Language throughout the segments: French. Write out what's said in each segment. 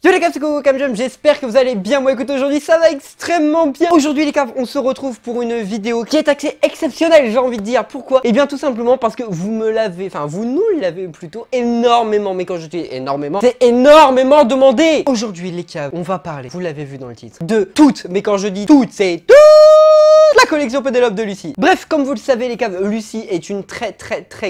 Yo les gars, c'est Coco Camjump, j'espère que vous allez bien. Moi écoute, aujourd'hui ça va extrêmement bien. Aujourd'hui les gars, on se retrouve pour une vidéo qui est assez exceptionnelle, j'ai envie de dire. Pourquoi? Et bien tout simplement parce que vous me l'avez, enfin vous nous l'avez plutôt énormément, mais quand je dis énormément, c'est énormément demandé. Aujourd'hui les gars, on va parler, vous l'avez vu dans le titre, de toutes, mais quand je dis toutes, c'est toutes la collection Pénélope de Lucie. Bref, comme vous le savez les caves, Lucie est une très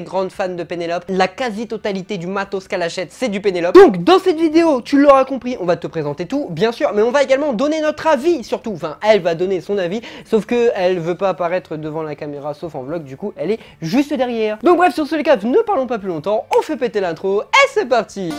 grande fan de Pénélope. La quasi-totalité du matos qu'elle achète, c'est du Pénélope. Donc dans cette vidéo, tu l'auras compris, on va te présenter tout, bien sûr, mais on va également donner notre avis surtout. Enfin, elle va donner son avis, sauf que elle veut pas apparaître devant la caméra, sauf en vlog, du coup, elle est juste derrière. Donc bref, sur ce les caves, ne parlons pas plus longtemps, on fait péter l'intro, et c'est parti.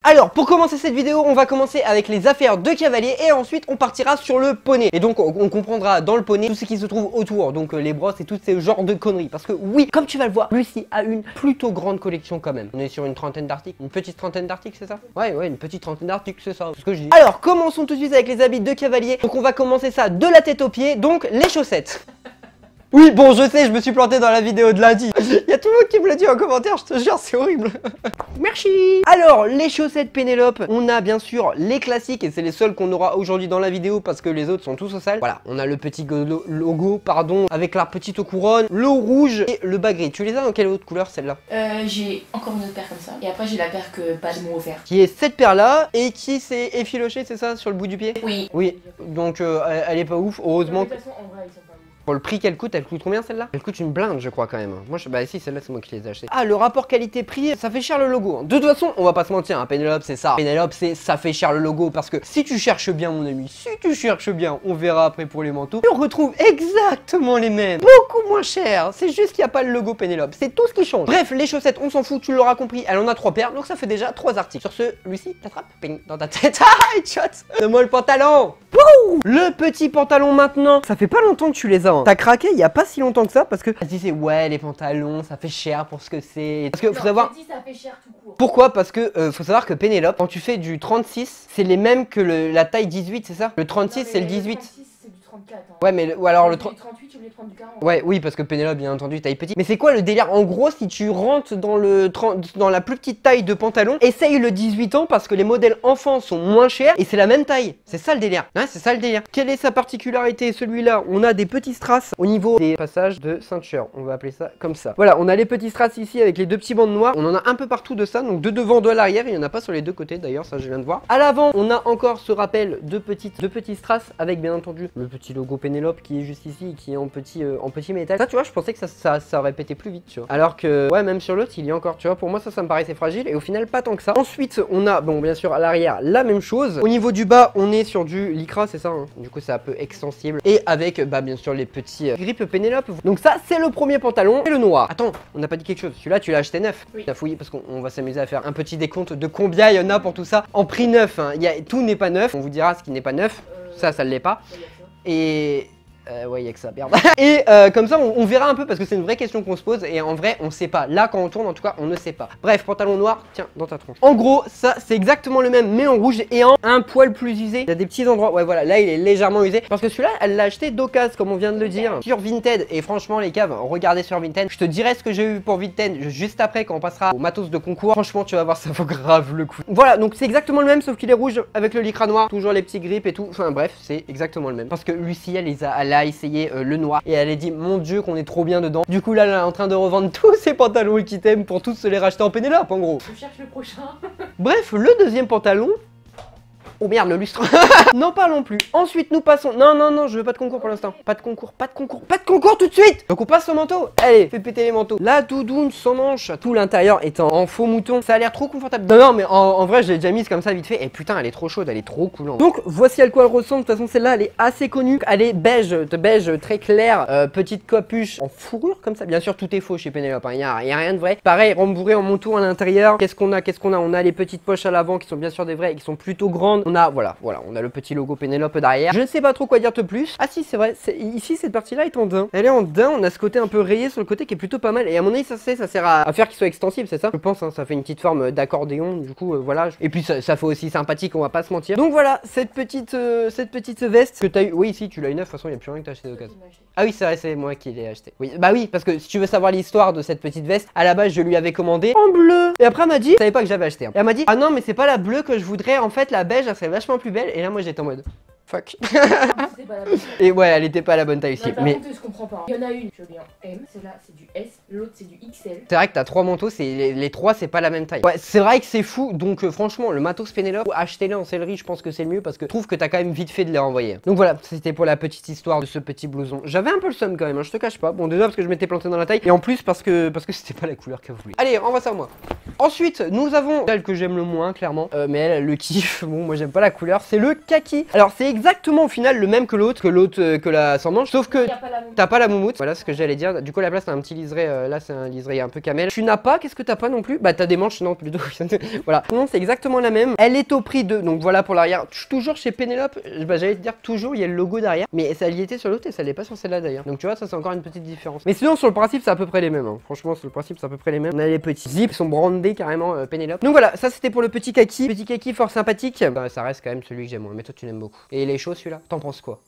Alors, pour commencer cette vidéo, on va commencer avec les affaires de cavalier et ensuite on partira sur le poney. Et donc on comprendra dans le poney tout ce qui se trouve autour, donc les brosses et tous ces genres de conneries. Parce que oui, comme tu vas le voir, Lucie a une plutôt grande collection quand même. On est sur une trentaine d'articles, une petite trentaine d'articles, c'est ça? Ouais, une petite trentaine d'articles, c'est ça, c'est ce que je dis. Alors, commençons tout de suite avec les habits de cavalier. Donc on va commencer ça de la tête aux pieds, donc les chaussettes. Oui, bon, je sais, je me suis planté dans la vidéo de lundi. Il y a tout le monde qui me le dit en commentaire, je te jure, c'est horrible. Merci. Alors, les chaussettes Pénélope, on a bien sûr les classiques et c'est les seuls qu'on aura aujourd'hui dans la vidéo parce que les autres sont tous au sale. Voilà, on a le petit logo, pardon, avec la petite couronne, le rouge et le bas gris. Tu les as dans quelle autre couleur, celle-là? J'ai encore une autre paire comme ça. Et après, j'ai la paire que pas de m'ont offert. Qui est cette paire-là et qui s'est effilochée, c'est ça, sur le bout du pied? Oui. Oui, donc elle est pas ouf, heureusement. De toute façon, en vrai, ils sont pas ouf. Pour le prix qu'elle coûte combien celle-là? Elle coûte une blinde je crois quand même. Moi bah si, celle-là c'est moi qui les ai achetées. Ah, le rapport qualité-prix, ça fait cher le logo. De toute façon, on va pas se mentir, hein, Pénélope c'est ça. Pénélope c'est ça fait cher le logo parce que si tu cherches bien mon ami, si tu cherches bien, on verra après pour les manteaux, on retrouve exactement les mêmes. Beaucoup moins cher. C'est juste qu'il n'y a pas le logo Pénélope. C'est tout ce qui change. Bref, les chaussettes, on s'en fout, tu l'auras compris. Elle en a 3 paires, donc ça fait déjà 3 articles. Sur ce, Lucie, t'attrapes, ping, dans ta tête. Ah, headshot. Donne-moi le pantalon. Wouh, le petit pantalon maintenant. Ça fait pas longtemps que tu les as. Hein. T'as craqué il y a pas si longtemps que ça parce que elle se disait ouais les pantalons ça fait cher pour ce que c'est. Parce que faut savoir. Dit, ça fait cher tout court. Pourquoi? Parce que faut savoir que Pénélope, quand tu fais du 36, c'est les mêmes que la taille 18, c'est ça? Le 36 c'est le 18. 36 c'est du 34. Hein. Ouais mais ou alors le 38 tu voulais prendre du 40. Ouais, oui, parce que Pénélope, bien entendu, taille petite. Mais c'est quoi le délire? En gros, si tu rentres dans dans la plus petite taille de pantalon, essaye le 18 ans parce que les modèles enfants sont moins chers et c'est la même taille. C'est ça le délire. Ouais, c'est ça le délire. Quelle est sa particularité? Celui-là, on a des petits strass au niveau des passages de ceinture. On va appeler ça comme ça. Voilà, on a les petits strass ici avec les 2 petits bandes noires. On en a un peu partout de ça, donc de devant, de l'arrière. Il n'y en a pas sur les 2 côtés d'ailleurs, ça je viens de voir. À l'avant, on a encore ce rappel de petits strass avec bien entendu le petit logo Pénélope qui est juste ici, qui est en petit métal. Ça tu vois, je pensais que ça aurait pété plus vite, tu vois. Alors que ouais, même sur l'autre il y a encore, tu vois, pour moi ça me paraissait fragile et au final pas tant que ça. Ensuite on a, bon bien sûr à l'arrière la même chose. Au niveau du bas on est sur du lycra, c'est ça hein. Du coup c'est un peu extensible et avec bah bien sûr les petits grippes Pénélope. Donc ça c'est le premier pantalon et le noir. Attends, on n'a pas dit quelque chose, celui-là tu l'as acheté neuf. Oui. T'as fouillé parce qu'on va s'amuser à faire un petit décompte de combien il y en a pour tout ça en prix neuf hein. Tout n'est pas neuf, on vous dira ce qui n'est pas neuf. Ça ne l'est pas. Et ouais, il y a que ça, merde. Et comme ça, on verra un peu parce que c'est une vraie question qu'on se pose et en vrai, on sait pas. Là, quand on tourne, en tout cas, on ne sait pas. Bref, pantalon noir, tiens, dans ta tronche. En gros, ça, c'est exactement le même, mais en rouge et en un poil plus usé. Il y a des petits endroits, ouais, voilà, là, il est légèrement usé. Parce que celui-là, elle l'a acheté d'occasion, comme on vient de le dire, sur Vinted. Et franchement, les caves, regardez sur Vinted. Je te dirai ce que j'ai eu pour Vinted juste après, quand on passera au matos de concours. Franchement, tu vas voir, ça vaut grave le coup. Voilà, donc c'est exactement le même, sauf qu'il est rouge avec le lycra noir. Toujours les petits grippes et tout. Enfin, bref, c'est exactement le même. Parce que Lucie, elle a essayé le noir et elle a dit mon dieu qu'on est trop bien dedans. Du coup là elle est en train de revendre tous ses pantalons ultimes pour tous se les racheter en Pénélope en gros. Je cherche le prochain. Bref, le deuxième pantalon. Oh merde, le lustre. N'en parlons plus. Ensuite, nous passons. Non, je veux pas de concours pour l'instant. Pas de concours tout de suite. Donc on passe au manteau. Allez, fais péter les manteaux. La doudoune sans manche, tout l'intérieur est en faux mouton. Ça a l'air trop confortable. Non, mais en vrai, je l'ai déjà mise comme ça vite fait. Et putain, elle est trop chaude, elle est trop coulante. Donc voici à quoi elle ressemble. De toute façon, celle-là, elle est assez connue. Elle est beige très clair. Petite capuche en fourrure comme ça. Bien sûr, tout est faux chez Pénélope. Il y a rien de vrai. Pareil, rembourré en manteau à l'intérieur. Qu'est-ce qu'on a? On a les petites poches à l'avant qui sont bien sûr des vraies et qui sont plutôt grandes. On a, voilà, on a le petit logo Pénélope derrière. Je ne sais pas trop quoi dire de plus. Ah si, c'est vrai, ici cette partie-là est en daim. Elle est en daim, on a ce côté un peu rayé sur le côté qui est plutôt pas mal. Et à mon avis, ça sert à faire qu'il soit extensible, c'est ça? Je pense, hein, ça fait une petite forme d'accordéon, du coup, voilà. Et puis ça fait aussi sympathique, on va pas se mentir. Donc voilà, cette petite veste que t'as eu. Oui, si tu l'as eu neuf, de toute façon, il n'y a plus rien que t'as acheté d'occasion. Ah oui, c'est vrai, c'est moi qui l'ai acheté. Oui, bah oui, parce que si tu veux savoir l'histoire de cette petite veste, à la base, je lui avais commandé en bleu. Et après, elle m'a dit, je savais pas que j'avais acheté. Hein. Et elle m'a dit, ah non, mais c'est pas la bleue que je voudrais, en fait, la beige, elle serait vachement plus belle. Et là, moi, j'étais en mode. Fuck. Et ouais, elle était pas à la bonne taille aussi. Par contre, je comprends pas. Il y en a une, je lis en M, celle-là c'est du S, l'autre c'est du XL. C'est vrai que t'as 3 manteaux, les 3 c'est pas la même taille. Ouais, c'est vrai que c'est fou. Donc franchement, le matos Pénélope, achetez-les en sellerie, je pense que c'est le mieux parce que je trouve que t'as quand même vite fait de les renvoyer. Donc voilà, c'était pour la petite histoire de ce petit blouson. J'avais un peu le seum quand même, hein, je te cache pas. Bon, déjà parce que je m'étais planté dans la taille et en plus parce que c'était pas la couleur qu'elle voulait. Allez, renvoie ça à moi. Ensuite, nous avons celle que j'aime le moins, clairement. Mais elle le kiffe. Bon, moi j'aime pas la couleur. C'est le kaki. Alors, c'est exactement au final le même que l'autre, que la sans manche. Sauf que t'as pas la moumoute. Voilà ce que j'allais dire. Du coup, à la place, t'as un petit liseré. Là, c'est un liseré un peu camel. Tu n'as pas, qu'est-ce que t'as pas non plus? Bah, t'as des manches, non, plutôt. Voilà. Non, c'est exactement la même. Elle est au prix de. Donc voilà pour l'arrière. Toujours chez Pénélope. Bah, j'allais te dire, toujours, il y a le logo derrière. Mais ça y était sur l'autre et ça l'est pas sur celle-là d'ailleurs. Donc tu vois, ça, c'est encore une petite différence. Mais sinon, sur le principe, c'est à peu près les mêmes. Hein. Franchement, sur le principe, c'est à peu près les mêmes. On a les petits zips qui sont brandés carrément Pénélope. Donc voilà, ça c'était pour le petit kaki. Petit kaki fort sympathique. Bah, ça reste quand même celui que j'aime moins. Mais toi, tu l'aimes beaucoup. Et il est chaud celui-là? T'en penses quoi?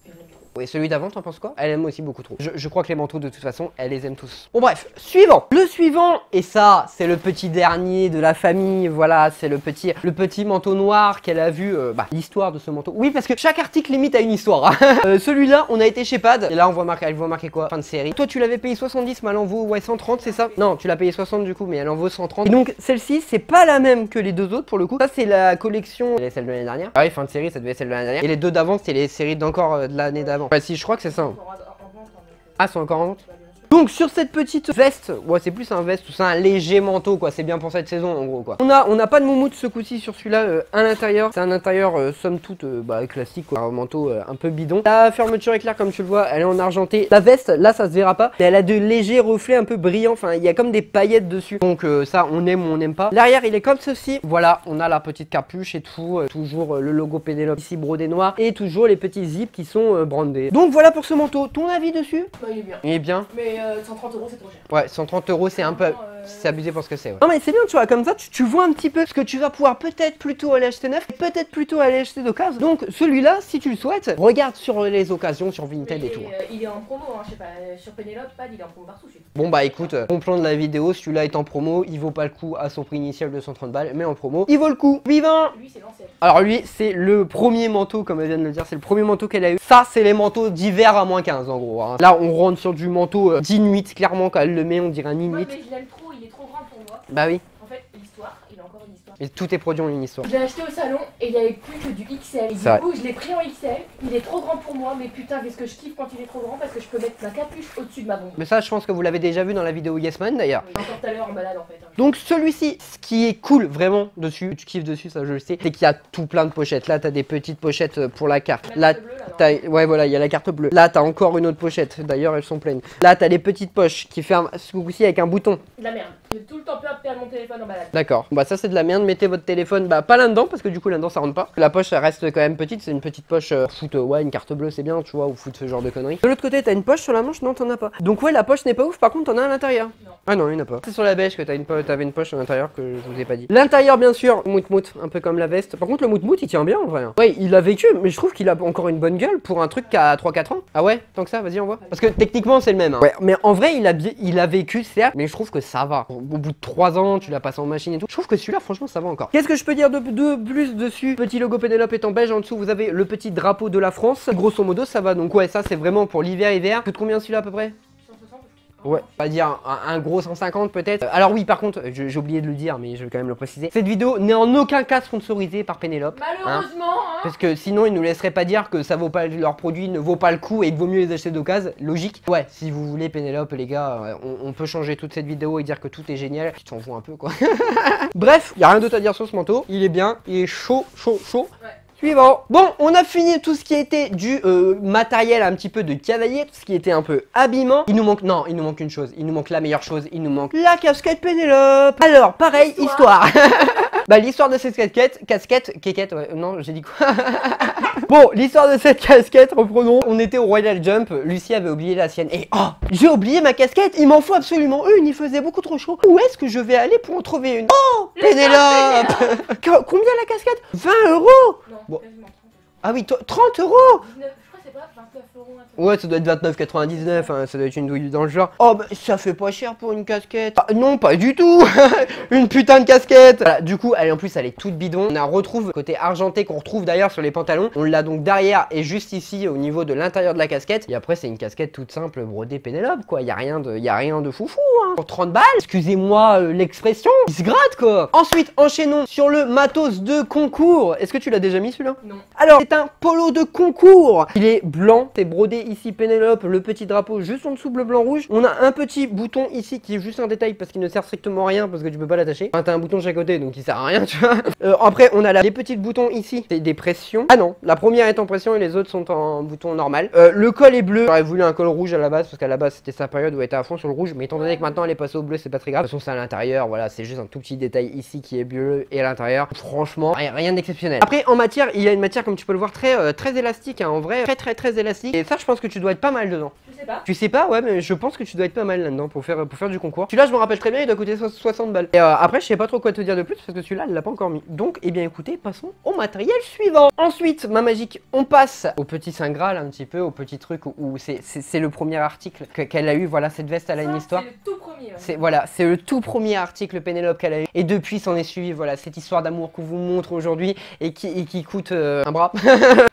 Oui, celui d'avant, t'en penses quoi? Elle aime aussi beaucoup trop. Je crois que les manteaux, de toute façon, elle les aime tous. Bon, bref, suivant. Le suivant, et ça, c'est le petit dernier de la famille. Voilà, c'est le petit manteau noir qu'elle a vu. L'histoire de ce manteau. Oui, parce que chaque article limite à une histoire. Hein. Celui-là, on a été chez Pad. Et là, elle voit marquer quoi? Fin de série. Toi, tu l'avais payé 70, mais elle en vaut, ouais, 130, c'est ça? Non, tu l'as payé 60 du coup, mais elle en vaut 130. Et donc, celle-ci, c'est pas la même que les deux autres pour le coup. Ça, c'est la collection. C'est celle de l'année dernière. Ah oui, fin de série, ça devait être celle de l'année dernière. Et les deux d'avant, c'était les séries d'encore de l'année d'avant. Ouais, si, je crois que c'est ça. Hein. Ah, c'est encore en vente? Donc sur cette petite veste, ouais c'est plus un veste, c'est un léger manteau quoi, c'est bien pour cette saison en gros quoi. On n'a pas de moumoute ce coup-ci sur celui-là à l'intérieur, c'est un intérieur somme toute classique quoi, un manteau un peu bidon. La fermeture éclair comme tu le vois, elle est en argenté. La veste, là ça se verra pas, mais elle a de légers reflets un peu brillants, enfin il y a comme des paillettes dessus. Donc ça on aime ou on n'aime pas. L'arrière il est comme ceci, voilà, on a la petite capuche et tout, toujours le logo Pénélope ici brodé noir et toujours les petits zips qui sont brandés. Donc voilà pour ce manteau, ton avis dessus? Bah, il est bien. Il est bien. Mais 130 € c'est trop cher. Ouais, 130 € c'est un peu. C'est abusé pour ce que c'est. Ouais. Non, mais c'est bien, tu vois, comme ça, tu vois un petit peu ce que tu vas pouvoir peut-être plutôt aller acheter neuf, peut-être plutôt aller acheter d'occasion. Donc, celui-là, si tu le souhaites, regarde sur les occasions, sur Vinted et tout. Il est en promo, hein, je sais pas, sur Pénélope, Pad, il est en promo partout. Bon, bah écoute, bon plan de la vidéo, celui-là est en promo, il vaut pas le coup à son prix initial de 130 balles, mais en promo, il vaut le coup. Vivant! Lui, c'est l'ancien. Alors, lui, c'est le premier manteau, comme elle vient de le dire, c'est le premier manteau qu'elle a eu. Ça, c'est les manteaux d'hiver à moins 15 en gros. Hein. Là, on rentre sur du manteau d'Inuit, clairement, quand elle le met, on dirait un Inuit. Ouais, mais je l'aime trop, il est trop grand pour moi. Bah oui. En fait, l'histoire, il a encore une histoire. Et tout est produit en une histoire. Je l'ai acheté au salon et il n'y avait plus que du XL. Et du coup, je l'ai pris en XL. Il est trop grand pour moi, mais putain, qu'est-ce que je kiffe quand il est trop grand parce que je peux mettre ma capuche au-dessus de ma bombe. Mais ça, je pense que vous l'avez déjà vu dans la vidéo Yes Man d'ailleurs. Oui, encore tout à l'heure en balade en fait. Hein. Donc celui-ci, ce qui est cool vraiment dessus, tu kiffes dessus, ça je le sais, c'est qu'il y a tout plein de pochettes. Là, t'as des petites pochettes pour la carte. Là, ouais, voilà, il y a la carte bleue. Là, t'as encore une autre pochette. D'ailleurs, elles sont pleines. Là, t'as les petites poches qui ferment ce coup-ci avec un bouton. De la merde. J'ai tout le temps peur de perdre mon téléphone en balade. D'accord. Bah ça c'est de la merde. Mettez votre téléphone, bah pas là-dedans parce que du coup là-dedans ça rentre pas. La poche elle reste quand même petite. C'est une petite poche foot. Ouais, une carte bleue c'est bien, tu vois, ou foot ce genre de conneries. De l'autre côté t'as une poche sur la manche, non t'en as pas. Donc ouais, la poche n'est pas ouf. Par contre t'en as à l'intérieur. Ah non, il n'y en a pas. C'est sur la beige que t'avais une poche à l'intérieur que je vous ai pas dit. L'intérieur bien sûr, mout-mout, un peu comme la veste. Par contre le mout-mout il tient bien en vrai. Ouais, il a vécu, mais je trouve qu'il a encore une bonne gueule pour un truc qui a 3-4 ans. Ah ouais, tant que ça, vas-y on voit. Parce que techniquement c'est le même. Hein. Ouais, mais en vrai il a vécu certes, mais je trouve que ça va. Au bout de 3 ans, tu l'as passé en machine et tout. Je trouve que celui-là franchement ça va encore. Qu'est-ce que je peux dire de plus dessus? Petit logo Pénélope est en beige, en dessous vous avez le petit drapeau de la France. Grosso modo ça va, donc ouais ça c'est vraiment pour l'hiver. Coûte combien celui-là à peu près? Ouais, pas dire un gros 150 peut-être. Alors oui, par contre, j'ai oublié de le dire, mais je vais quand même le préciser. Cette vidéo n'est en aucun cas sponsorisée par Pénélope. Malheureusement, hein. Parce que sinon, ils nous laisseraient pas dire que ça vaut pas, leur produit ne vaut pas le coup et qu'il vaut mieux les acheter d'occasion. Logique. Ouais, si vous voulez Pénélope, les gars, on peut changer toute cette vidéo et dire que tout est génial. Tu t'en fous un peu, quoi. Bref, y a rien d'autre à dire sur ce manteau. Il est bien, il est chaud. Ouais. Suivant. Bon, on a fini tout ce qui était du matériel un petit peu de cavalier, tout ce qui était un peu habillement. Il nous manque, non, il nous manque une chose, il nous manque la meilleure chose, il nous manque la casquette Pénélope. Alors, pareil, histoire. Bah l'histoire de cette casquette, ouais, non j'ai dit quoi? Bon, l'histoire de cette casquette, reprenons. On était au Royal Jump, Lucie avait oublié la sienne. Et oh, j'ai oublié ma casquette, il m'en faut absolument une, il faisait beaucoup trop chaud. Où est-ce que je vais aller pour en trouver une? Oh, Pénélope. Combien la casquette? 20 €? Non, bon. quasiment 30. Ah oui, 30 €. 19, je crois que c'est pas 29 €. Ouais, ça doit être 29,99, hein, ça doit être une douille dans le genre. Oh, bah ça fait pas cher pour une casquette. Ah, non, pas du tout. Une putain de casquette. Voilà, du coup, en plus, elle est toute bidon. On la retrouve côté argenté qu'on retrouve d'ailleurs sur les pantalons. On l'a donc derrière et juste ici au niveau de l'intérieur de la casquette. Et après, c'est une casquette toute simple brodée Pénélope, quoi. Y a rien de foufou, hein. Pour 30 balles, excusez-moi l'expression, il se gratte, quoi. Ensuite, enchaînons sur le matos de concours. Est-ce que tu l'as déjà mis celui-là? Non. Alors, c'est un polo de concours. Il est blanc, c'est brodé ici Pénélope, le petit drapeau juste en dessous bleu blanc rouge. On a un petit bouton ici qui est juste un détail parce qu'il ne sert strictement à rien parce que tu peux pas l'attacher. Enfin, t'as un bouton de chaque côté donc il sert à rien, tu vois. Après on a les petits boutons ici, c'est des pressions. Ah non, la première est en pression et les autres sont en bouton normal. Le col est bleu. J'aurais voulu un col rouge à la base parce qu'à la base c'était sa période où elle était à fond sur le rouge, mais étant donné que maintenant elle est passée au bleu, c'est pas très grave. De toute façon c'est à l'intérieur, voilà, c'est juste un tout petit détail ici qui est bleu et à l'intérieur. Franchement, rien d'exceptionnel. Après en matière, il y a une matière comme tu peux le voir très élastique, hein, en vrai, très élastique. Et ça je pense que tu dois être pas mal dedans. Je sais pas. Tu sais pas? Ouais, mais je pense que tu dois être pas mal là-dedans pour faire du concours. Celui-là, je me rappelle très bien, il doit coûter 60 balles. Et après, je sais pas trop quoi te dire de plus parce que celui-là, elle l'a pas encore mis. Donc, eh bien, écoutez, passons au matériel suivant. Ensuite, ma magique, on passe au petit Saint Graal un petit peu, au petit truc où c'est le premier article qu'elle a eu. Voilà, cette veste, elle a une histoire. C'est le tout premier. Ouais. Voilà, c'est le tout premier article Pénélope qu'elle a eu. Et depuis, s'en est suivi, voilà, cette histoire d'amour qu'on vous montre aujourd'hui et qui coûte un bras.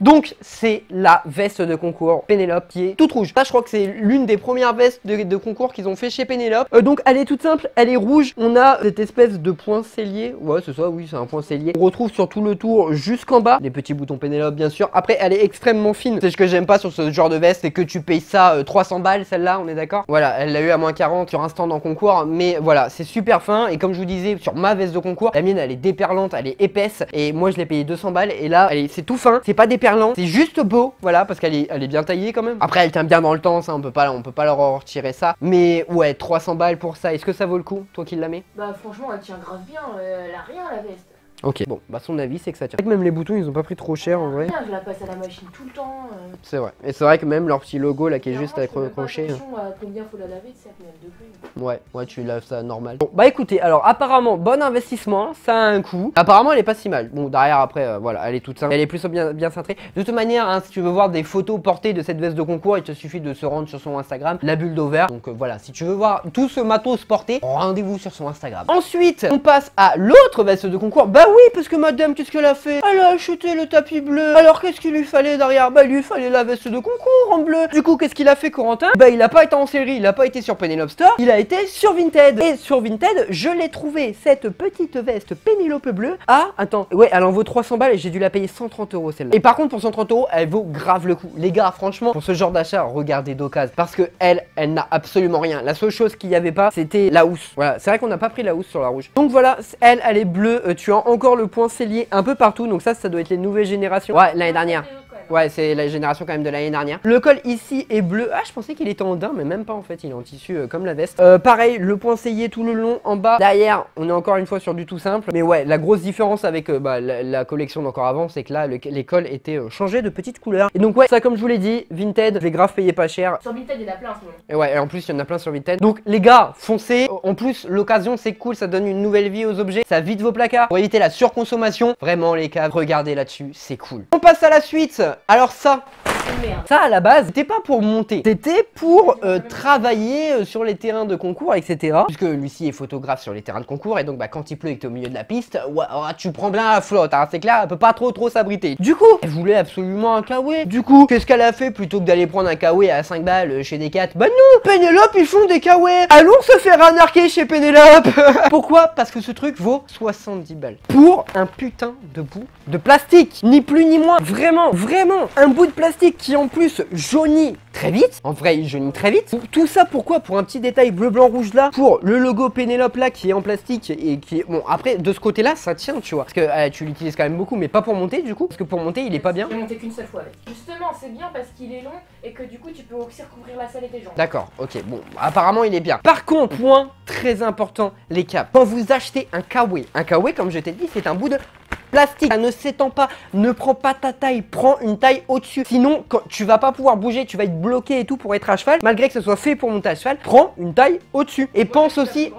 Donc, c'est la veste de concours Pénélope qui est toute rouge. Ça, je crois que c'est l'une des premières vestes de concours qu'ils ont fait chez Pénélope. Donc, elle est toute simple, elle est rouge. On a cette espèce de point cellier. Ouais, c'est ça, oui, c'est un point cellier. On retrouve sur tout le tour jusqu'en bas les petits boutons Pénélope, bien sûr. Après, elle est extrêmement fine. C'est ce que j'aime pas sur ce genre de veste, c'est que tu payes ça 300 balles, celle-là, on est d'accord? Voilà, elle l'a eu à moins 40 sur un stand en concours, mais voilà, c'est super fin. Et comme je vous disais, sur ma veste de concours, la mienne, elle est déperlante, elle est épaisse. Et moi, je l'ai payé 200 balles. Et là, c'est tout fin, c'est pas déperlant, c'est juste beau, voilà, parce qu'elle est bien taillée quand même. Après, elle tient bien dans le temps, ça, on peut pas leur retirer ça. Mais ouais, 300 balles pour ça, est-ce que ça vaut le coup, toi qui la mets? Bah franchement, elle tient grave bien, elle a rien la veste. Ok, bon, bah son avis c'est que ça tient. C'est vrai que même les boutons ils ont pas pris trop cher en vrai. Bien, je la passe à la machine tout le temps. C'est vrai. Et c'est vrai que même leur petit logo là qui est Clairement, juste avec je fais le même pas crochet. attention à combien faut la laver, c'est à combien de degrés. Ouais, tu laves ça normal. Bon, bah écoutez, alors apparemment, bon investissement, ça a un coût. Apparemment, elle est pas si mal. Bon, derrière après, voilà, elle est toute simple. Elle est plus bien cintrée. De toute manière, hein, si tu veux voir des photos portées de cette veste de concours, il te suffit de se rendre sur son Instagram, la bulle d'Auvert. Donc voilà, si tu veux voir tout ce matos porté, rendez-vous sur son Instagram. Ensuite, on passe à l'autre veste de concours. Bah oui, parce que madame, qu'est-ce qu'elle a fait? Elle a acheté le tapis bleu. Alors qu'est-ce qu'il lui fallait derrière? Bah il lui fallait la veste de concours en bleu. Du coup, qu'est-ce qu'il a fait, Corentin? Bah il a pas été en série, il a pas été sur Pénélope Store, il a été sur Vinted. Et sur Vinted, je l'ai trouvé cette petite veste Pénélope bleue à... Attends, ouais, elle en vaut 300 balles et j'ai dû la payer 130 € celle-là. Et par contre, pour 130 €, elle vaut grave le coup. Les gars, franchement, pour ce genre d'achat, regardez d'occasion. Parce que elle n'a absolument rien. La seule chose qu'il n'y avait pas, c'était la housse. Voilà, c'est vrai qu'on n'a pas pris la housse sur la rouge. Donc voilà, elle est bleue. Tu as encore le point cellier un peu partout. Donc ça doit être les nouvelles générations. Ouais, l'année dernière. Ouais, c'est la génération quand même de l'année dernière. Le col ici est bleu. Ah, je pensais qu'il était en daim, mais même pas en fait. Il est en tissu comme la veste. Pareil, le point cellier tout le long en bas. Derrière, on est encore une fois sur du tout simple. Mais ouais, la grosse différence avec la collection d'encore avant, c'est que là, les cols étaient changés de petites couleurs. Et donc ouais, ça comme je vous l'ai dit, Vinted, je vais grave payer pas cher. Sur Vinted, il y en a plein en ce moment. Et ouais, et en plus, il y en a plein sur Vinted. Donc les gars, foncez. En plus, l'occasion, c'est cool. Ça donne une nouvelle vie aux objets. Ça vide vos placards pour éviter la surconsommation. Vraiment, les gars, regardez là-dessus. C'est cool. On passe à la suite. Alors ça... Merde. Ça à la base c'était pas pour monter, c'était pour travailler sur les terrains de concours, etc. Puisque Lucie est photographe sur les terrains de concours et donc bah, quand il pleut et que t'es au milieu de la piste, ouais, tu prends bien la flotte, hein, c'est clair, elle peut pas trop s'abriter. Du coup, elle voulait absolument un kawaii. Du coup, qu'est-ce qu'elle a fait plutôt que d'aller prendre un kawaii à 5 balles chez Decat? Bah non, Pénélope ils font des kawaii. Allons se faire arnaquer chez Pénélope. Pourquoi? Parce que ce truc vaut 70 balles. Pour un putain de bout de plastique. Ni plus ni moins. Vraiment, un bout de plastique. qui en plus jaunit très vite. En vrai, il jaunit très vite. Tout ça pourquoi? Pour un petit détail bleu, blanc, rouge là. Pour le logo Pénélope là qui est en plastique et qui est... Bon, après, de ce côté là, ça tient, tu vois. Parce que tu l'utilises quand même beaucoup, mais pas pour monter du coup. Parce que pour monter, il est pas bien. J'ai monté qu'une seule fois avec. Justement, c'est bien parce qu'il est long et que du coup, tu peux aussi recouvrir la selle et tes jambes. D'accord, ok, bon, apparemment il est bien. Par contre, point très important, les câbles. Quand vous achetez un kawaii, comme je t'ai dit, c'est un bout de plastique. Ça ne s'étend pas, ne prends pas ta taille, prends une taille au-dessus. Sinon, quand tu vas pas pouvoir bouger, tu vas être bloqué et tout pour être à cheval. Malgré que ce soit fait pour monter à cheval, prends une taille au-dessus. Et pense aussi,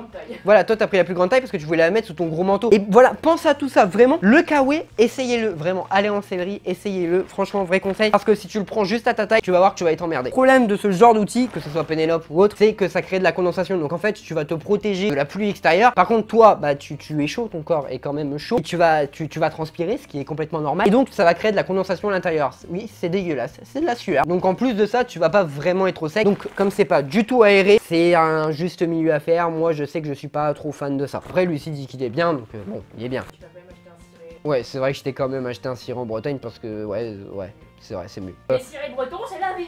voilà, toi t'as pris la plus grande taille parce que tu voulais la mettre sous ton gros manteau. Et voilà, pense à tout ça, vraiment. Le kawaii, essayez-le, vraiment. Allez en sellerie, essayez-le. Franchement, vrai conseil. Parce que si tu le prends juste à ta taille, tu vas voir que tu vas être emmerdé. Le problème de ce genre d'outil, que ce soit Pénélope ou autre, c'est que ça crée de la condensation. Donc en fait, tu vas te protéger de la pluie extérieure. Par contre, toi, bah tu es chaud, ton corps est quand même chaud. Et tu vas transpirer, ce qui est complètement normal. Et donc, ça va créer de la condensation à l'intérieur. Oui, c'est dégueulasse. C'est de la sueur. Donc en plus de ça, tu vas pas vraiment être au sec. Donc comme c'est pas du tout aéré, c'est un juste milieu à faire. Moi, je sais que je suis pas trop fan de ça. Après, Lucie dit qu'il est bien, donc bon, il est bien. Tu vas quand même acheter un ciré. Ouais, c'est vrai que je t'ai quand même acheté un ciré en Bretagne parce que ouais, c'est vrai, c'est mieux. Les cirés bretons, c'est la vie.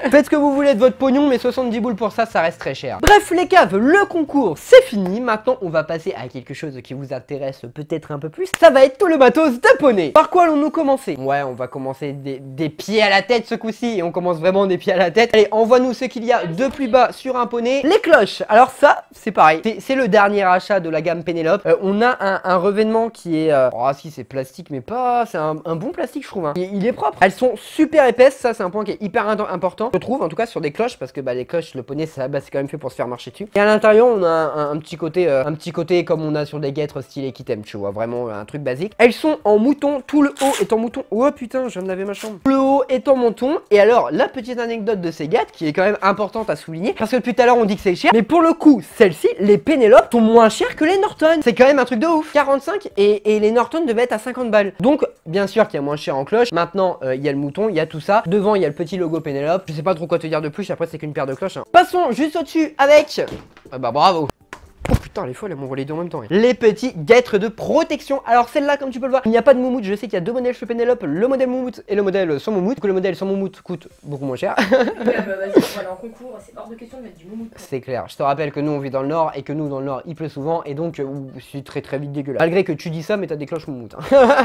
Faites ce que vous voulez de votre pognon, mais 70 boules pour ça, ça reste très cher. Bref, les caves, le concours, c'est fini. Maintenant, on va passer à quelque chose qui vous intéresse peut-être un peu plus. Ça va être tout le matos de poney. Par quoi allons-nous commencer? Ouais, on va commencer des pieds à la tête ce coup-ci. Et on commence vraiment des pieds à la tête. Allez, envoie-nous ce qu'il y a de plus bas sur un poney. Les cloches. Alors ça, c'est pareil. C'est le dernier achat de la gamme Pénélope. On a un revêtement qui est... Oh si, c'est plastique, mais pas... C'est un bon plastique, je trouve. Hein. Il est propre. Elles sont super épaisses, ça c'est un point qui est hyper important, je trouve, en tout cas sur des cloches, parce que bah, les cloches, le poney, ça, bah, c'est quand même fait pour se faire marcher dessus. Et à l'intérieur, on a un petit côté comme on a sur des guêtres style Equitem, tu vois, vraiment un truc basique. Elles sont en mouton, tout le haut est en mouton. Oh putain, je viens de laver ma chambre. Le haut est en mouton. Et alors, la petite anecdote de ces guêtres, qui est quand même importante à souligner, parce que depuis tout à l'heure on dit que c'est cher, mais pour le coup, celles-ci, les Pénélope, sont moins chères que les Norton. C'est quand même un truc de ouf. 45 et les Norton devaient être à 50 balles. Donc, bien sûr qu'il y a moins cher en cloche. Maintenant, il y a le mouton, il y a tout ça. Devant, il y a le petit logo Pénélope. Je sais pas trop quoi te dire de plus. Après, c'est qu'une paire de cloches. Hein. Passons juste au-dessus avec... Ah bah bravo. Oh putain, les folles, elles m'envoient les deux en même temps. Hein. Les petits guêtres de protection. Alors celle-là, comme tu peux le voir, il n'y a pas de moumoute. Je sais qu'il y a deux modèles chez Pénélope, le modèle moumoute et le modèle sans moumoute. Du coup, le modèle sans moumoute coûte beaucoup moins cher. Ouais, bah vas-y, voilà, en concours, c'est hors de question de mettre du moumoute. C'est clair. Je te rappelle que nous, on vit dans le nord et que nous, dans le nord, il pleut souvent et donc c'est très vite dégueulasse. Malgré que tu dis ça, mais t'as des cloches moumoute. Hein.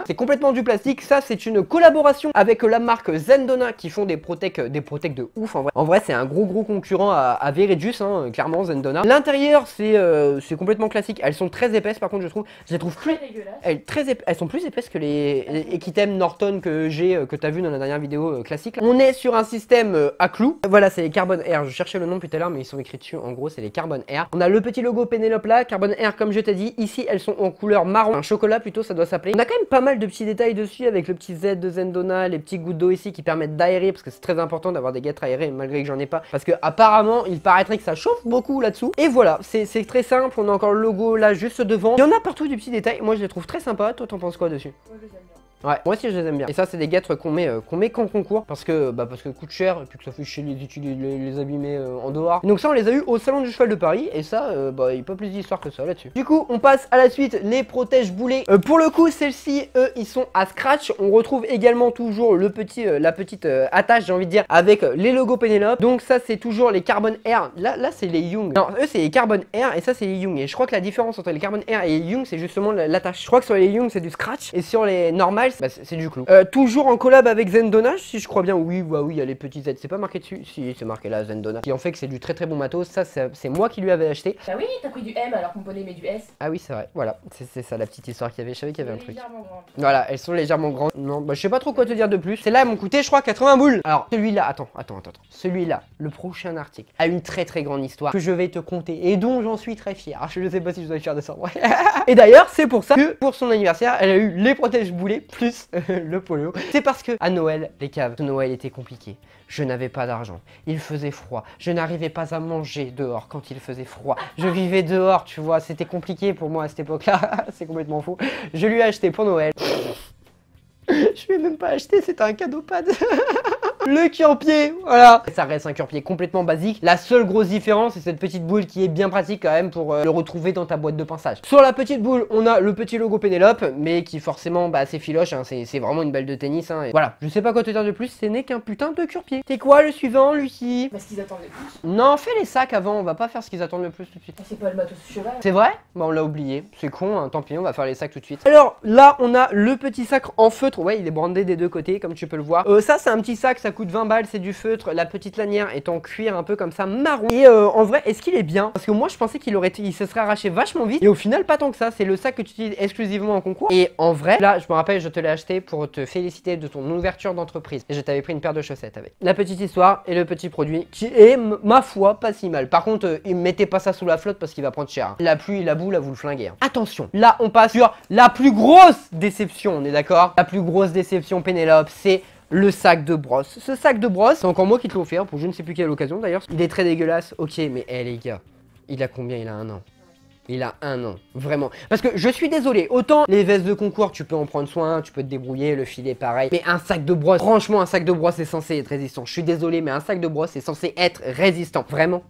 C'est complètement du plastique. Ça, c'est une collaboration avec la marque Zendona qui font des protects de ouf. En vrai, c'est un gros concurrent à Veredus, hein, clairement Zendona. L'intérieur, c'est complètement classique. Elles sont très épaisses, par contre, je les trouve plus. Elles sont plus épaisses que les Equitem Norton que t'as vu dans la dernière vidéo classique. Là. On est sur un système à clous. Voilà, c'est les Carbon Air. Je cherchais le nom depuis tout à l'heure, mais ils sont écrits dessus. En gros, c'est les Carbon Air. On a le petit logo Pénélope là, Carbon Air, comme je t'ai dit. Ici, elles sont en couleur marron, un chocolat plutôt, ça doit s'appeler. On a quand même pas mal de petits détails dessus avec le petit Z de Zendona, les petits gouttes d'eau ici qui permettent d'aérer parce que c'est très important d'avoir des guêtres aérées malgré que j'en ai pas. Parce que apparemment, il paraîtrait que ça chauffe beaucoup là-dessous. Et voilà, c'est très simple. On a encore le logo là juste devant. Il y en a partout du petit détail. Moi, je les trouve très sympas. Toi, t'en penses quoi dessus? Moi, je les aime bien. Ouais, moi aussi je les aime bien. Et ça c'est des guêtres qu'on met qu'en concours parce que coûte cher et puis que ça fait chier les abîmer en dehors. Et donc ça on les a eu au salon du cheval de Paris et ça il n'y a pas plus d'histoire que ça là-dessus. Du coup on passe à la suite, les protège boulets. Pour le coup celles-ci eux ils sont à scratch. On retrouve également toujours le petit la petite attache j'ai envie de dire avec les logos Pénélope. Donc ça c'est toujours les Carbon Air. Là c'est les Young. Non eux c'est les Carbon Air et ça c'est les Young. Et je crois que la différence entre les Carbon Air et les Young c'est justement l'attache. Je crois que sur les Young c'est du scratch et sur les normales bah, c'est du clou. Toujours en collab avec Zendona, si je crois bien. Oui, bah oui, il y a les petits Z. C'est pas marqué dessus. Si, c'est marqué là, Zendona. Qui en fait que c'est du très bon matos. Ça, c'est moi qui lui avais acheté. Bah oui, t'as pris du M alors qu'on poney met du S. Ah oui, c'est vrai. Voilà, c'est ça la petite histoire qu'il y avait. Je savais qu'il y avait un truc. Légèrement grand. Voilà, elles sont légèrement grandes. Non, bah je sais pas trop quoi te dire de plus. Celles-là m'ont coûté, je crois, 80 boules. Alors, celui-là, attends. Celui-là, le prochain article, a une très grande histoire que je vais te conter et dont j'en suis très fier. Je ne sais pas si je dois le faire descendre. Et d'ailleurs, c'est pour ça que pour son anniversaire, elle a eu les protège boulets plus le polo. C'est parce que à Noël, les caves, Noël était compliqué. Je n'avais pas d'argent. Il faisait froid. Je n'arrivais pas à manger dehors quand il faisait froid. Je vivais dehors, tu vois. C'était compliqué pour moi à cette époque-là. C'est complètement faux. Je lui ai acheté pour Noël. Je lui ai même pas acheté, c'était un cadeau pad. Le cure-pied, voilà. Ça reste un cure-pied complètement basique. La seule grosse différence, c'est cette petite boule qui est bien pratique quand même pour le retrouver dans ta boîte de pinçage. Sur la petite boule, on a le petit logo Pénélope, mais qui forcément, bah, c'est filoche, hein, c'est vraiment une balle de tennis. Hein, et voilà, je sais pas quoi te dire de plus, ce n'est qu'un putain de cure-pied. C'est quoi le suivant, Lucie? Bah, ce qu'ils attendent le plus. Non, fais les sacs avant, on va pas faire ce qu'ils attendent le plus tout de suite. Ah, c'est pas le matos cheval. C'est vrai? Bah on l'a oublié, c'est con, hein, tant pis, on va faire les sacs tout de suite. Alors là, on a le petit sac en feutre, ouais, il est brandé des deux côtés, comme tu peux le voir. Ça, c'est un petit sac, ça coûte 20 balles, c'est du feutre. La petite lanière est en cuir un peu comme ça, marron. Et en vrai, est-ce qu'il est bien? Parce que moi, je pensais il se serait arraché vachement vite. Et au final, pas tant que ça. C'est le sac que tu utilises exclusivement en concours. Et en vrai, là, je me rappelle, je te l'ai acheté pour te féliciter de ton ouverture d'entreprise. Et je t'avais pris une paire de chaussettes avec. La petite histoire et le petit produit qui est, ma foi, pas si mal. Par contre, mettez pas ça sous la flotte parce qu'il va prendre cher. Hein. La pluie, la boue, là, vous le flinguez. Hein. Attention, là, on passe sur la plus grosse déception, on est d'accord? La plus grosse déception, Pénélope, c'est le sac de brosse. Ce sac de brosse, c'est encore moi qui te l'ai offert pour je ne sais plus quelle occasion d'ailleurs. Il est très dégueulasse, ok, mais les gars, il a combien? Il a 1 an. Il a 1 an, vraiment. Parce que je suis désolé, autant les vestes de concours, tu peux en prendre soin, tu peux te débrouiller, le filet pareil. Mais un sac de brosse, franchement, un sac de brosse est censé être résistant. Je suis désolé, mais un sac de brosse est censé être résistant. Vraiment?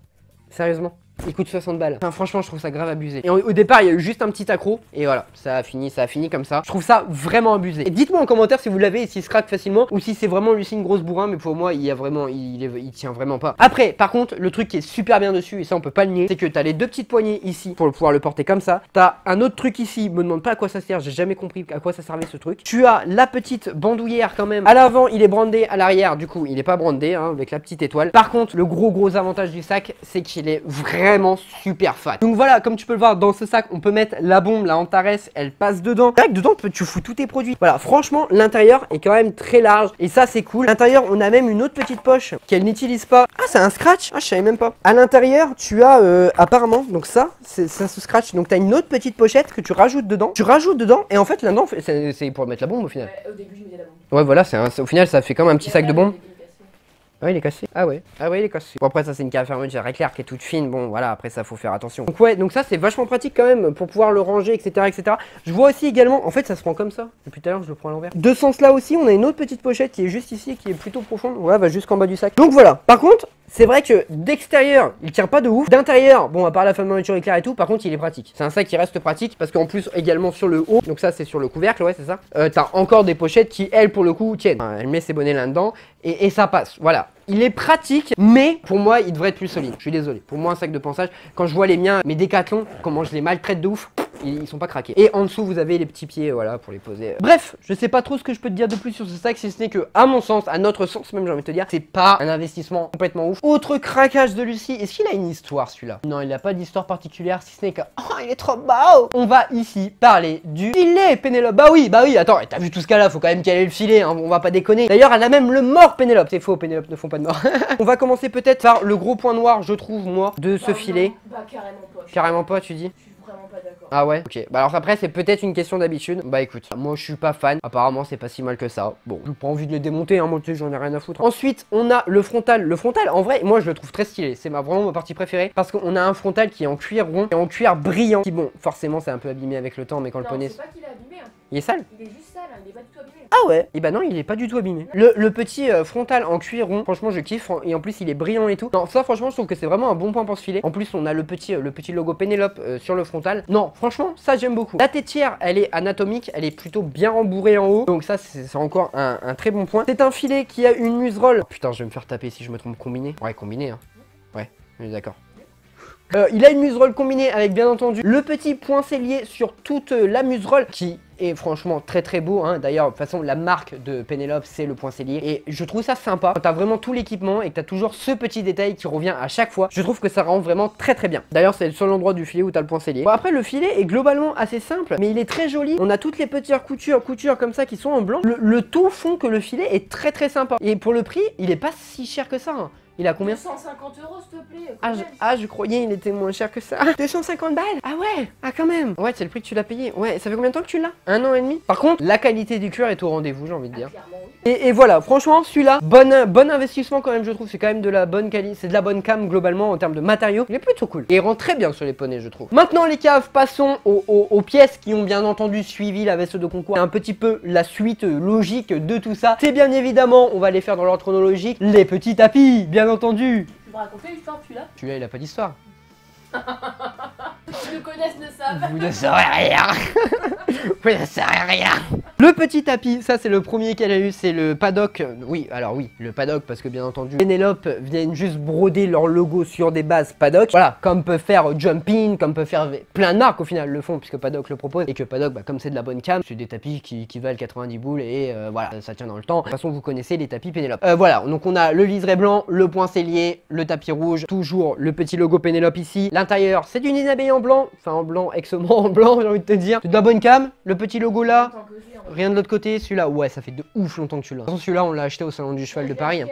Sérieusement? Il coûte 60 balles. Enfin, franchement, je trouve ça grave abusé. Et au départ, il y a eu juste un petit accro. Et voilà, ça a fini comme ça. Je trouve ça vraiment abusé. Et dites-moi en commentaire si vous l'avez et s'il se craque facilement ou si c'est vraiment Lucie une grosse bourrin. Mais pour moi, il tient vraiment pas. Après, par contre, le truc qui est super bien dessus, et ça on peut pas le nier, c'est que t'as les deux petites poignées ici pour pouvoir le porter comme ça. T'as un autre truc ici, me demande pas à quoi ça sert, j'ai jamais compris à quoi ça servait ce truc. Tu as la petite bandoulière quand même. À l'avant, il est brandé, à l'arrière, du coup, il est pas brandé, hein, avec la petite étoile. Par contre, le gros avantage du sac, c'est qu'il est vraiment super fat. Donc voilà, comme tu peux le voir dans ce sac, on peut mettre la bombe, la Antares, elle passe dedans. C'est vrai que dedans, tu fous tous tes produits. Voilà, franchement, l'intérieur est quand même très large et ça, c'est cool. À l'intérieur, on a même une autre petite poche qu'elle n'utilise pas. Ah, c'est un scratch. Ah, je savais même pas. À l'intérieur, tu as apparemment, donc ça se scratch. Donc, tu as une autre petite pochette que tu rajoutes dedans. Tu rajoutes dedans et en fait, là-dedans, c'est pour mettre la bombe au final. Ouais, au début, je mettais la bombe. Ouais, voilà, au final, ça fait comme un petit sac de bombe. Ah, il est cassé. Ah ouais, il est cassé. Bon, après ça c'est une carte fermeture éclair qui est toute fine. Bon voilà, après ça faut faire attention. Donc ouais, donc ça c'est vachement pratique quand même pour pouvoir le ranger, etc. Je vois aussi également, en fait ça se prend comme ça. Depuis tout à l'heure je le prends à l'envers. De ce sens là aussi, on a une autre petite pochette qui est juste ici, qui est plutôt profonde. Voilà, va jusqu'en bas du sac. Donc voilà. Par contre, c'est vrai que d'extérieur, il tient pas de ouf. D'intérieur, bon à part la fermeture éclair et tout, par contre il est pratique. C'est un sac qui reste pratique parce qu'en plus également sur le haut, donc ça c'est sur le couvercle, ouais c'est ça. T'as encore des pochettes qui elles pour le coup tiennent. Enfin, elle met ses bonnets là-dedans et ça passe. Voilà. Il est pratique, mais pour moi, il devrait être plus solide. Je suis désolé. Pour moi, un sac de pinçage, quand je vois les miens, mes Décathlon, comment je les maltraite de ouf, ils sont pas craqués. Et en dessous, vous avez les petits pieds, voilà, pour les poser. Bref, je sais pas trop ce que je peux te dire de plus sur ce sac, si ce n'est que, à mon sens, à notre sens même, j'ai envie de te dire, c'est pas un investissement complètement ouf. Autre craquage de Lucie, est-ce qu'il a une histoire celui-là? Non, il n'a pas d'histoire particulière, si ce n'est que, oh, il est trop beau. On va ici parler du filet, Pénélope. Bah oui, attends, t'as vu tout ce cas-là, faut quand même caler le filet, hein, on va pas déconner. D'ailleurs, elle a même le mort, Pénélope. C'est faux, Pénélope ne font pas de mort. On va commencer peut-être par le gros point noir, je trouve, moi, de ce filet. Non, bah carrément pas. Carrément pas, tu dis? Je suis vraiment pas d'accord. Ah ouais? Ok. Bah alors après, c'est peut-être une question d'habitude. Bah écoute, moi je suis pas fan. Apparemment, c'est pas si mal que ça. Bon, j'ai pas envie de les démonter, hein, moi tu sais, j'en ai rien à foutre. Ensuite, on a le frontal. Le frontal, en vrai, moi je le trouve très stylé. C'est vraiment ma partie préférée. Parce qu'on a un frontal qui est en cuir rond et en cuir brillant. Qui, bon, forcément, c'est un peu abîmé avec le temps, mais quand le poney. C'est pas qu'il est abîmé, hein. Il est sale? Il est juste sale, hein. Il est pas du tout abîmé. Ah ouais? Et bah non, il est pas du tout abîmé. Le petit frontal en cuir rond, franchement, je kiffe. Et en plus, il est brillant et tout. Non, ça, franchement, je trouve que c'est vraiment un bon point pour ce filet. En plus, on a le petit logo Pénélope sur le frontal. Non, franchement, ça, j'aime beaucoup. La tétière, elle est anatomique. Elle est plutôt bien rembourrée en haut. Donc, ça, c'est encore un très bon point. C'est un filet qui a une muserolle. Putain, je vais me faire taper si je me trompe. Combiné. Ouais, combiné, hein. Ouais, on est d'accord. Il a une muserolle combinée avec bien entendu le petit point cellier sur toute la muserolle qui est franchement très beau, hein. D'ailleurs de toute façon la marque de Pénélope c'est le point cellier et je trouve ça sympa quand t'as vraiment tout l'équipement et que t'as toujours ce petit détail qui revient à chaque fois. Je trouve que ça rend vraiment très bien. D'ailleurs c'est le seul endroit du filet où t'as le point cellier. Bon, après le filet est globalement assez simple mais il est très joli. On a toutes les petites coutures comme ça qui sont en blanc. Le tout fond que le filet est très sympa et pour le prix il est pas si cher que ça, hein. Il a combien? 250 € s'il te plaît. Je croyais il était moins cher que ça. 250 balles? Ah ouais? Ah quand même. Ouais, c'est le prix que tu l'as payé. Ouais, ça fait combien de temps que tu l'as? 1 an et demi. Par contre, la qualité du cuir est au rendez-vous, j'ai envie de dire. Clairement oui. Et voilà, franchement, celui-là, bon investissement quand même, je trouve. C'est quand même de la bonne qualité, c'est de la bonne cam globalement en termes de matériaux. Il est plutôt cool. Et il rentre très bien sur les poneys, je trouve. Maintenant, les caves, passons aux pièces qui ont bien entendu suivi la veste de concours. Un petit peu la suite logique de tout ça. C'est bien évidemment, on va les faire dans l'ordre chronologique, les petits tapis, bien entendu. Tu me raconter l'histoire de celui-là? Celui-là, il a pas d'histoire. Ceux qui nous connaissent le savent. Vous ne saurez rien. Vous ne saurez rien. Le petit tapis, ça c'est le premier qu'elle a eu, c'est le paddock. Oui, alors oui, le paddock parce que bien entendu, Penelope viennent juste broder leur logo sur des bases paddock. Voilà, comme peut faire Jumping, comme peut faire plein de marques au final le font puisque Paddock le propose. Et que Paddock, bah, comme c'est de la bonne cam, c'est des tapis qui valent 90 boules et voilà, ça tient dans le temps. De toute façon, vous connaissez les tapis Penelope. Voilà, donc on a le liseré blanc, le point cellier, le tapis rouge, toujours le petit logo Penelope ici. L'intérieur, c'est du déshabillé en blanc, enfin en blanc, extrêmement en blanc, j'ai envie de te dire. C'est de la bonne cam, le petit logo là. Rien de l'autre côté, celui-là, ouais, ça fait de ouf longtemps que tu l'as. De toute façon, celui-là, on l'a acheté au salon du cheval de Paris.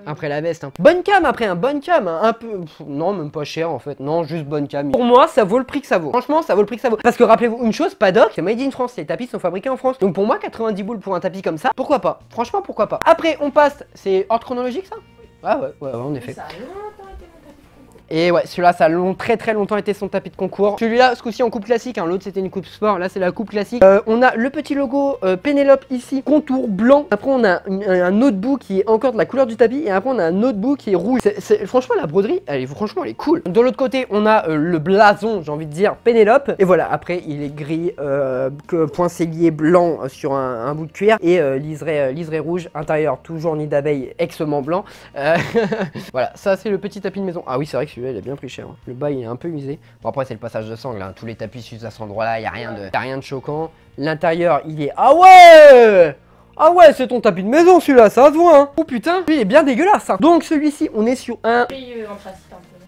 Après la veste. Hein. Bonne cam après, un bonne cam, hein. Un peu. Non, même pas cher en fait. Non, juste bonne cam. Pour moi, ça vaut le prix que ça vaut. Franchement, ça vaut le prix que ça vaut. Parce que rappelez-vous une chose, Paddock, c'est made in France. Les tapis sont fabriqués en France. Donc pour moi, 90 boules pour un tapis comme ça, pourquoi pas? Franchement, pourquoi pas? Après, on passe. C'est ordre chronologique ça? Ah ouais, en effet. Ça a longtemps été mon tapis de concours. Et ouais, celui-là, ça a très longtemps été son tapis de concours. Celui-là, ce coup-ci en coupe classique, hein. L'autre c'était une coupe sport, là c'est la coupe classique. On a le petit logo Penelope ici, contour blanc. Après on a un autre bout qui est encore de la couleur du tapis. Et après on a un autre bout qui est rouge. Franchement la broderie, franchement elle est cool. De l'autre côté, on a le blason, j'ai envie de dire, Penelope. Et voilà, après il est gris, point cellier blanc sur un bout de cuir. Et liseré rouge, intérieur toujours nid d'abeille extrêmement blanc. Voilà, ça c'est le petit tapis de maison. Ah oui, c'est vrai que celui-là il a bien pris cher. Hein. Le bas il est un peu usé. Bon après c'est le passage de sangle, hein. Tous les tapis s'usent à cet endroit là, il n'y a rien de choquant. L'intérieur il est... Ah ouais! Ah ouais, c'est ton tapis de maison celui-là, ça se voit hein. Oh putain, lui il est bien dégueulasse hein. Donc celui-ci, on est sur un...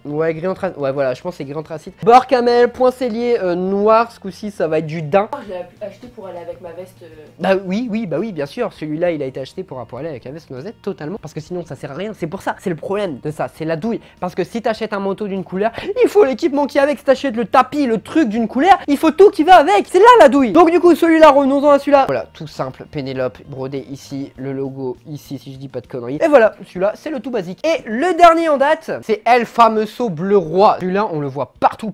Ouais, gris anthracite. Ouais, voilà, je pense que c'est gris anthracite. Bord camel, point cellier noir. Ce coup-ci, ça va être du daim. Je l'ai acheté pour aller avec ma veste. Bah oui, bien sûr. Celui-là, il a été acheté pour aller avec la veste noisette totalement. Parce que sinon, ça sert à rien. C'est pour ça. C'est le problème de ça. C'est la douille. Parce que si t'achètes un manteau d'une couleur, il faut l'équipement qui va avec. Si t'achètes le tapis, le truc d'une couleur, il faut tout qui va avec. C'est là la douille. Donc, du coup, celui-là, revenons-en à celui-là. Voilà, tout simple. Penelope, brodé ici. Le logo ici, si je dis pas de conneries. Et voilà, celui-là, c'est le tout basique. Et le dernier en date, c'est El Famoso Bleu Roi. Celui-là, on le voit partout.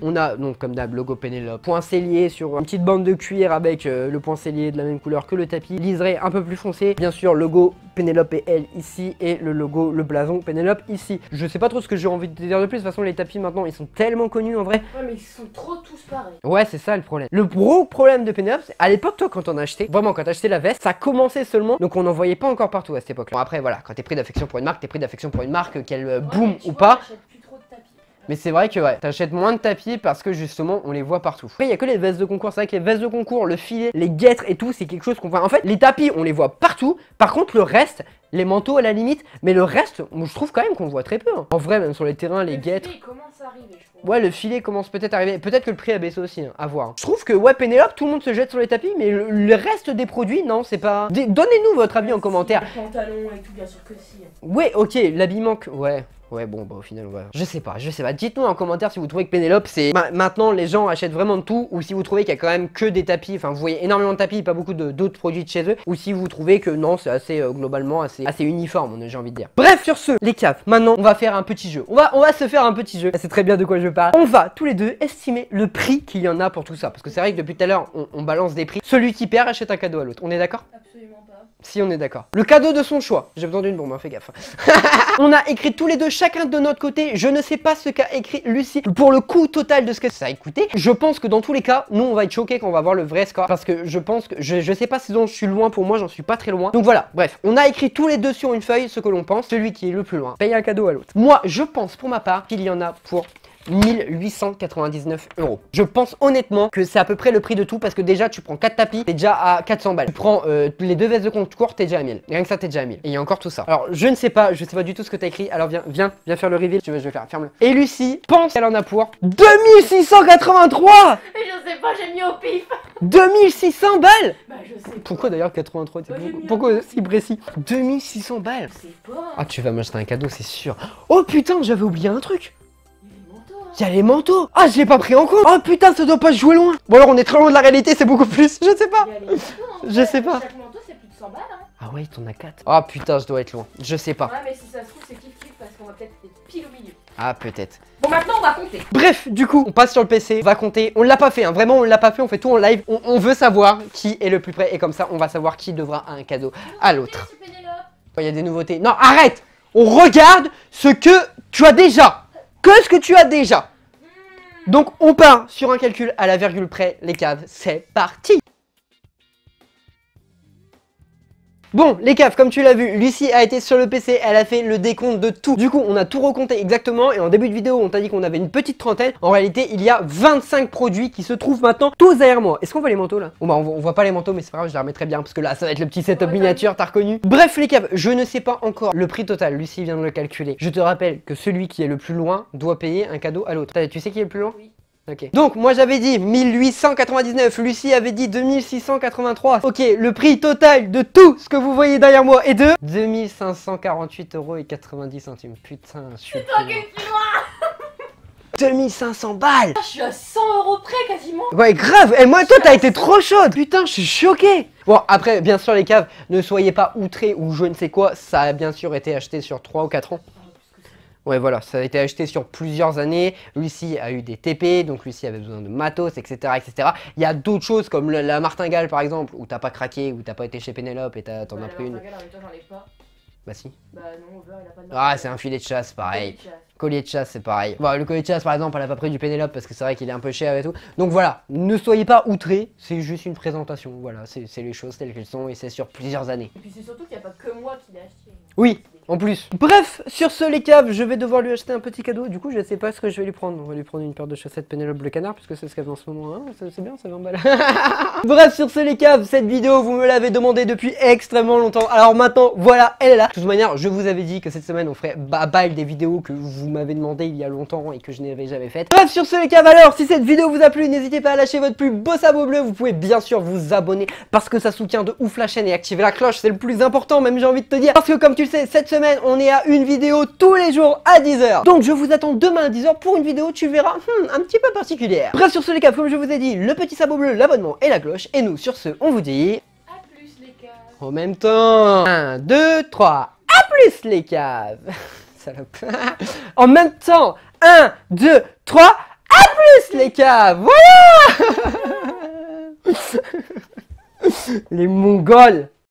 On a donc comme d'hab logo Penelope, point cellier sur une petite bande de cuir avec le point cellier de la même couleur que le tapis, liseré un peu plus foncé. Bien sûr, logo Penelope et elle ici et le logo, le blason Penelope ici. Je sais pas trop ce que j'ai envie de te dire de plus. De toute façon, les tapis maintenant, ils sont tellement connus en vrai. Ouais, mais ils sont trop tous pareils. Ouais, c'est ça le problème. Le gros problème de Penelope, c'est à l'époque, toi, quand on a acheté, vraiment, quand t'as acheté la veste, ça commençait seulement, donc on n'en voyait pas encore partout à cette époque-là. Bon, après, voilà, quand t'es pris d'affection pour une marque, t'es pris d'affection pour une marque, qu'elle boom ou pas. Mais c'est vrai que ouais, t'achètes moins de tapis parce que justement on les voit partout. Après il y a que les vestes de concours, c'est vrai que les vestes de concours, le filet, les guêtres et tout, c'est quelque chose qu'on voit. En fait les tapis on les voit partout, par contre le reste, les manteaux à la limite, mais le reste, je trouve quand même qu'on voit très peu. Hein. En vrai même sur les terrains, les guêtres. Le filet commence à arriver, je trouve. Ouais le filet commence peut-être à arriver, peut-être que le prix a baissé aussi, hein. À voir. Je trouve que ouais Penelope, tout le monde se jette sur les tapis, mais le reste des produits, non c'est pas... Donnez-nous votre avis en commentaire. Les pantalons et tout, bien sûr que si. Ouais ok, l'habillement, ouais bon bah au final ouais. Je sais pas, dites-nous en commentaire si vous trouvez que Penelope c'est... Maintenant les gens achètent vraiment de tout, ou si vous trouvez qu'il y a quand même que des tapis, enfin vous voyez énormément de tapis, pas beaucoup d'autres produits de chez eux, ou si vous trouvez que non c'est assez globalement assez uniforme, j'ai envie de dire. Bref sur ce, les caves, maintenant on va faire un petit jeu, on va se faire un petit jeu, c'est très bien de quoi je parle. On va tous les deux estimer le prix qu'il y en a pour tout ça, parce que c'est vrai que depuis tout à l'heure on balance des prix, celui qui perd achète un cadeau à l'autre, on est d'accord? Absolument pas. Si on est d'accord. Le cadeau de son choix. J'ai besoin d'une bombe, hein, fais gaffe. On a écrit tous les deux chacun de notre côté. Je ne sais pas ce qu'a écrit Lucie pour le coût total de ce que ça a coûté. Je pense que dans tous les cas, nous on va être choqués quand on va voir le vrai score. Parce que je pense que je sais pas si je suis loin, pour moi j'en suis pas très loin. Donc voilà, bref, on a écrit tous les deux sur une feuille ce que l'on pense. Celui qui est le plus loin paye un cadeau à l'autre. Moi je pense pour ma part qu'il y en a pour 1899 €. Je pense honnêtement que c'est à peu près le prix de tout parce que déjà tu prends 4 tapis, t'es déjà à 400 balles. Tu prends les deux vestes de concours, t'es déjà à 1000. Rien que ça, t'es déjà à 1000. Et il y a encore tout ça. Alors je ne sais pas du tout ce que t'as écrit. Alors viens faire le reveal. Tu veux, je vais faire, ferme-le. Et Lucie pense qu'elle en a pour 2683. Et je sais pas, j'ai mis au pif. 2600 balles. Bah je sais. Pourquoi d'ailleurs 83? Bah, pourquoi si précis? 2600 balles. Je sais pas. Ah tu vas m'acheter un cadeau, c'est sûr. Oh putain, j'avais oublié un truc. Il y a les manteaux. Ah je l'ai pas pris en compte. Oh putain ça doit pas se jouer loin. Bon alors on est très loin de la réalité, c'est beaucoup plus. Je sais pas. Il y a les manteaux, hein. Je sais pas. Chaque manteau c'est plus de 100 balles hein. Ah ouais, t'en as 4. Oh putain, je dois être loin. Je sais pas. Ouais, mais si ça se trouve, c'est kiff-kiff parce qu'on va peut-être être pile au milieu. Ah, peut-être. Bon, maintenant, on va compter. Bref, du coup, on passe sur le PC, on va compter. On l'a pas fait, hein. Vraiment, on l'a pas fait, on fait tout en live. On veut savoir qui est le plus près et comme ça, on va savoir qui devra un cadeau à l'autre. Il y a des nouveautés. Non, arrête! On regarde ce que tu as déjà. Que ce que tu as déjà. Donc, on part sur un calcul à la virgule près. Les caves, c'est parti! Bon, les caves, comme tu l'as vu, Lucie a été sur le PC, elle a fait le décompte de tout. Du coup, on a tout recompté exactement et en début de vidéo, on t'a dit qu'on avait une petite trentaine. En réalité, il y a 25 produits qui se trouvent maintenant tous derrière moi. Est-ce qu'on voit les manteaux là? Bon bah, on voit pas les manteaux, mais c'est pas grave, je les remettrai bien parce que là, ça va être le petit setup miniature, t'as reconnu? Bref, les caves, je ne sais pas encore le prix total. Lucie vient de le calculer. Je te rappelle que celui qui est le plus loin doit payer un cadeau à l'autre. Tu sais qui est le plus loin? Oui. Ok. Donc moi j'avais dit 1899, Lucie avait dit 2683. Ok, le prix total de tout ce que vous voyez derrière moi est de 2548,90 €. Putain, je suis toi qui es le plus loin. 2500 balles. Je suis à 100 € près quasiment. Ouais, grave. Et moi, toi, t'as été trop chaude. Putain, je suis choqué. Bon, après, bien sûr, les caves, ne soyez pas outrés ou je ne sais quoi. Ça a bien sûr été acheté sur 3 ou 4 ans. Ouais, voilà, ça a été acheté sur plusieurs années. Lucie a eu des TP, donc Lucie avait besoin de matos, etc. etc. Il y a d'autres choses comme la martingale, par exemple, où t'as pas craqué, où t'as pas été chez Pénélope et t'en as pris une. Bah si. Bah non, Over, il a pas de Ah, c'est un filet de chasse, pareil. Collier de chasse, c'est pareil. Bon, le collier de chasse, par exemple, elle a pas pris du Pénélope parce que c'est vrai qu'il est un peu cher et tout. Donc voilà, ne soyez pas outrés, c'est juste une présentation. Voilà, c'est les choses telles qu'elles sont et c'est sur plusieurs années. Et puis c'est surtout qu'il n'y a pas que moi qui l'ai acheté. Oui. En plus. Bref, sur ce les caves, je vais devoir lui acheter un petit cadeau. Du coup, je sais pas ce que je vais lui prendre. On va lui prendre une paire de chaussettes Pénélope le canard, puisque c'est ce qu'elle veut en ce moment. Hein. C'est bien, ça 20 balles. Bref, sur ce les caves, cette vidéo, vous me l'avez demandé depuis extrêmement longtemps. Alors maintenant, voilà, elle est là. De toute manière, je vous avais dit que cette semaine, on ferait bail des vidéos que vous m'avez demandé il y a longtemps et que je n'avais jamais faites. Bref, sur ce les caves, alors, si cette vidéo vous a plu, n'hésitez pas à lâcher votre plus beau sabot bleu. Vous pouvez bien sûr vous abonner parce que ça soutient de ouf la chaîne et activer la cloche, c'est le plus important, même j'ai envie de te dire. Parce que comme tu le sais, cette semaine, on est à une vidéo tous les jours à 10 h. Donc je vous attends demain à 10 h pour une vidéo, tu verras, un petit peu particulière. Bref, sur ce les caves, comme je vous ai dit, le petit sabot bleu, l'abonnement et la cloche. Et nous, sur ce, on vous dit... A plus les caves. En même temps... 1, 2, 3... A plus les caves. Salope. En même temps... 1, 2, 3... A plus les caves. Voilà. Les Mongols.